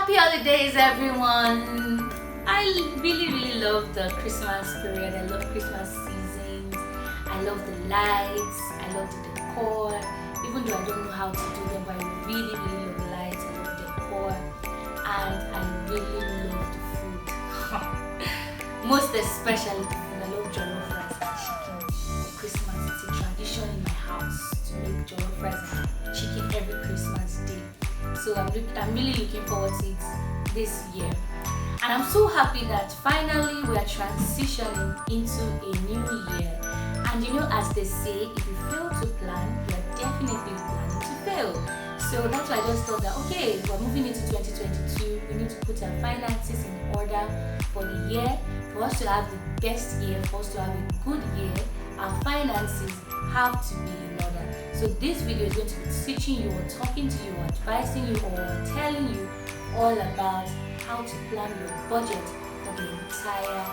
Happy holidays, everyone! I really love the Christmas period. I love Christmas seasons. I love the lights. I love the decor. Even though I don't know how to do them, but I really love the lights. I love the decor, and I really love the food. Most especially the food. I love jollof rice and chicken. For Christmas, it's a tradition in my house to make jollof rice and chicken every Christmas day. So I'm really looking forward to it this year. And I'm so happy that finally we are transitioning into a new year. And you know, as they say, if you fail to plan, you are definitely planning to fail. So that's why I just thought that, okay, we're moving into 2022. We need to put our finances in order for the year. For us to have the best year, for us to have a good year, our finances have to be in order. So this video is going to be teaching you or talking to you or advising you or telling you all about how to plan your budget for the entire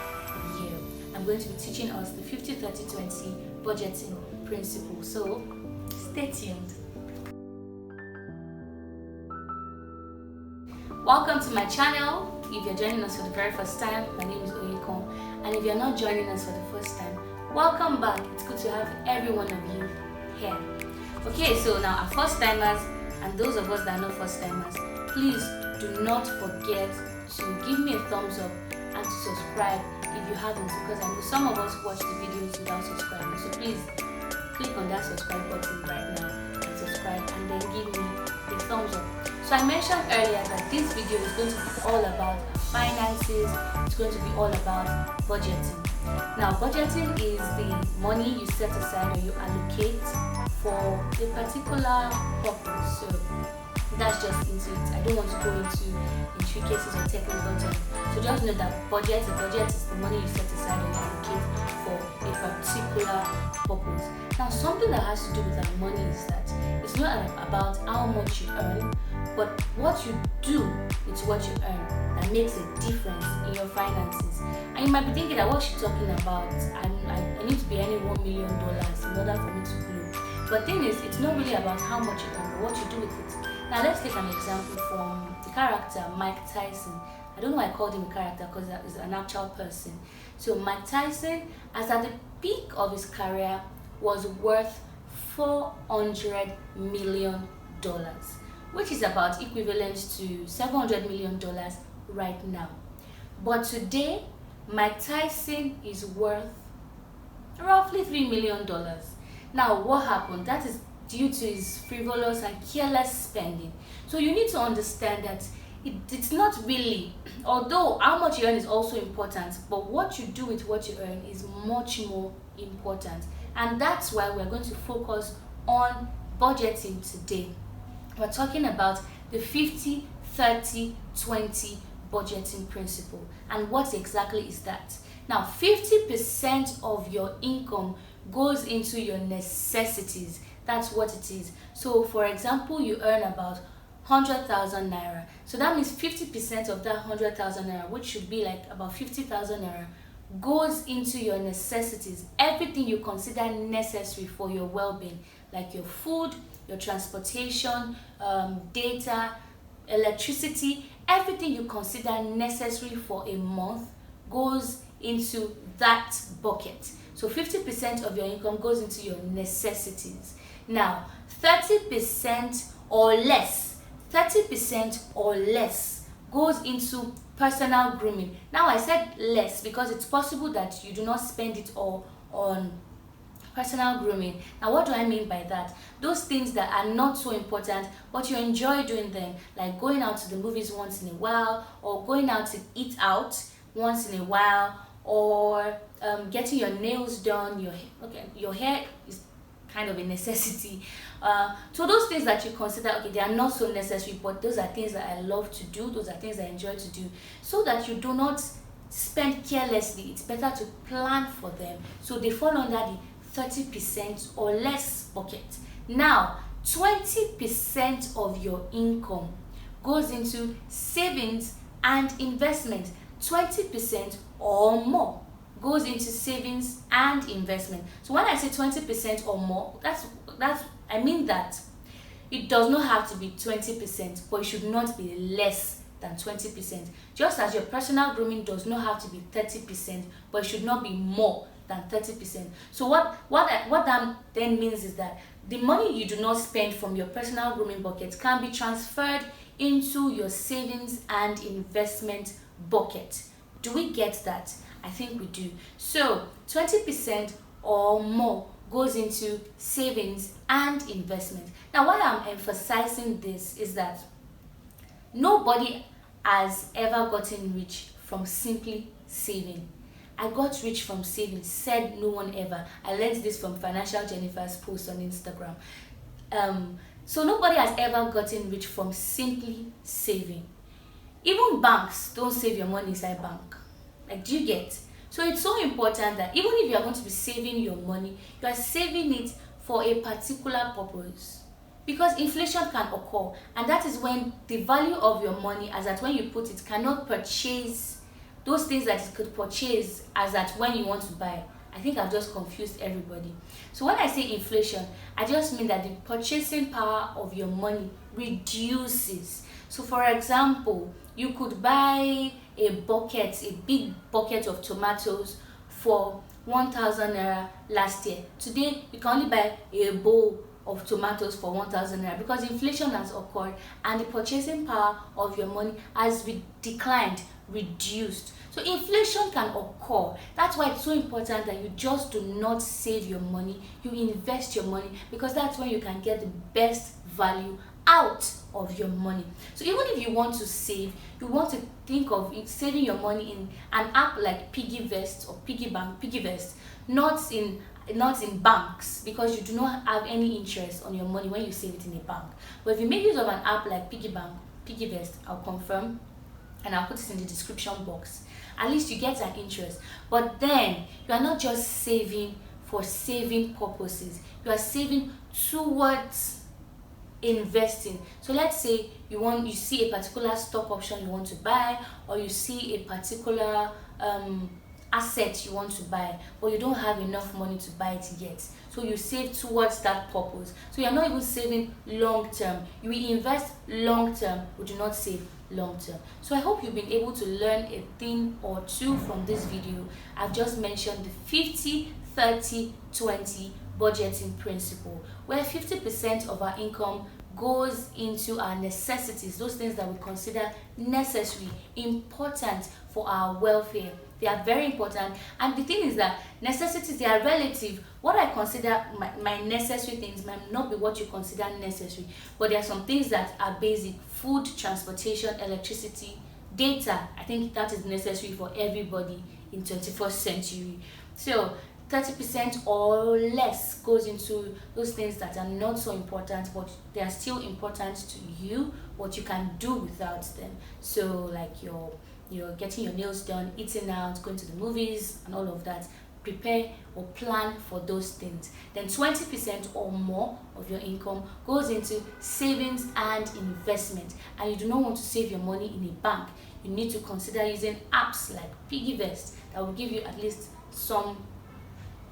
year. I'm going to be teaching us the 50-30-20 budgeting principle. So stay tuned. Welcome to my channel. If you're joining us for the very first time, my name is Oyekon. And if you're not joining us for the first time, welcome back. It's good to have every one of you here. Okay, so now our first timers and those of us that are not first timers, please do not forget to give me a thumbs up and to subscribe if you haven't, because I know some of us watch the videos without subscribing. So please click on that subscribe button right now and subscribe, and then give me a thumbs up. So I mentioned earlier that this video is going to be all about finances. It's going to be all about budgeting. Now, budgeting is the money you set aside or you allocate for a particular purpose. So that's just into it. I don't want to go into intricacies or technical terms. So just know that a budget is the money you set aside or you allocate for a particular purpose. Now, something that has to do with our money is that it's not about how much you earn, but what you do with what you earn that makes a difference in your finances. And you might be thinking that what she's talking about, I need to be earning $1 million in order for me to grow. But the thing is, it's not really about how much you earn, but what you do with it. Now let's take an example from the character Mike Tyson. I don't know why I called him a character because that is an actual person. So Mike Tyson, as at the peak of his career, was worth $400 million, which is about equivalent to $700 million right now. But today, Mike Tyson is worth roughly $3 million. Now, what happened? That is due to his frivolous and careless spending. So you need to understand that it's not really, although how much you earn is also important, but what you do with what you earn is much more important. And that's why we're going to focus on budgeting today. We're talking about the 50-30-20 budgeting principle. And what exactly is that? Now, 50% of your income goes into your necessities. That's what it is. So, for example, you earn about 100,000 naira. So that means 50% of that 100,000 naira, which should be like about 50,000 naira, goes into your necessities. Everything you consider necessary for your well-being, like your food, your transportation, data, electricity, everything you consider necessary for a month goes into that bucket. So 50% of your income goes into your necessities. Now, 30% or less goes into personal grooming. Now, I said less because it's possible that you do not spend it all on personal grooming. Now, what do I mean by that? Those things that are not so important, but you enjoy doing them, like going out to the movies once in a while, or going out to eat out once in a while, or getting your nails done. Your hair is kind of a necessity. So those things that you consider, okay, they are not so necessary, but those are things that I love to do. Those are things I enjoy to do, so that you do not spend carelessly. It's better to plan for them, so they fall under the 30% or less bucket. Now, 20% of your income goes into savings and investment. 20% or more goes into savings and investment. So when I say 20% or more, I mean that it does not have to be 20%, but it should not be less than 20%. Just as your personal grooming does not have to be 30%, but it should not be more than 30%. So what that then means is that the money you do not spend from your personal grooming bucket can be transferred into your savings and investment bucket. Do we get that? I think we do. So 20% or more goes into savings and investment. Now, why I'm emphasizing this is that nobody has ever gotten rich from simply saving. I got rich from saving, said no one ever. I learned this from Financial Jennifer's post on Instagram. So nobody has ever gotten rich from simply saving. Even banks don't save your money inside bank. Like, do you get? So it's so important that even if you are going to be saving your money, you are saving it for a particular purpose. Because inflation can occur, and that is when the value of your money, as at when you put it, cannot purchase those things that it could purchase as at when you want to buy. I think I've just confused everybody. So when I say inflation, I just mean that the purchasing power of your money reduces. So for example, you could buy a big bucket of tomatoes for 1,000 naira last year. Today, you can only buy a bowl of tomatoes for 1,000 naira because inflation has occurred and the purchasing power of your money has declined, reduced. So inflation can occur. That's why it's so important that you just do not save your money, you invest your money, because that's when you can get the best value out of your money. So even if you want to save, you want to think of saving your money in an app like Piggyvest or Piggyvest, not in banks, because you do not have any interest on your money when you save it in a bank. But if you make use of an app like Piggyvest, I'll confirm and I'll put it in the description box. At least you get an interest. But then you are not just saving for saving purposes, you are saving towards investing. So let's say you see a particular stock option you want to buy, or you see a particular asset you want to buy, but you don't have enough money to buy it yet. So you save towards that purpose. So you're not even saving long term. You will invest long term, but do not save long term. So I hope you've been able to learn a thing or two from this video. I've just mentioned the 50-30-20 budgeting principle, where 50% of our income goes into our necessities, those things that we consider necessary, important for our welfare. They are very important. And the thing is that necessities, they are relative. What I consider my necessary things might not be what you consider necessary, but there are some things that are basic: food, transportation, electricity, data. I think that is necessary for everybody in 21st century. So 30% or less goes into those things that are not so important, but they are still important to you, what you can do without them. So like you're getting your nails done, eating out, going to the movies and all of that. Prepare or plan for those things. Then 20% or more of your income goes into savings and investment. And you do not want to save your money in a bank. You need to consider using apps like Piggyvest that will give you at least some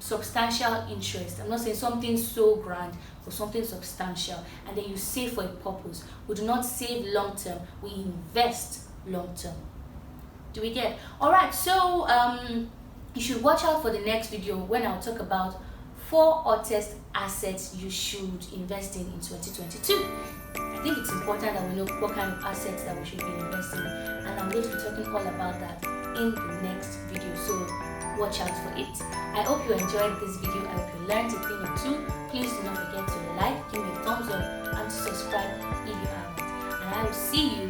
substantial interest. I'm not saying something so grand, but something substantial, and then you save for a purpose. We do not save long term, we invest long term. Do we get? All right, so you should watch out for the next video when I'll talk about 4 hottest assets you should invest in 2022. I think it's important that we know what kind of assets that we should be investing in, and I'm going to be talking all about that in the next video, so watch out for it. I hope you enjoyed this video. I hope you learned a thing or two. Please do not forget to like, give me a thumbs up, and to subscribe if you haven't. And I will see you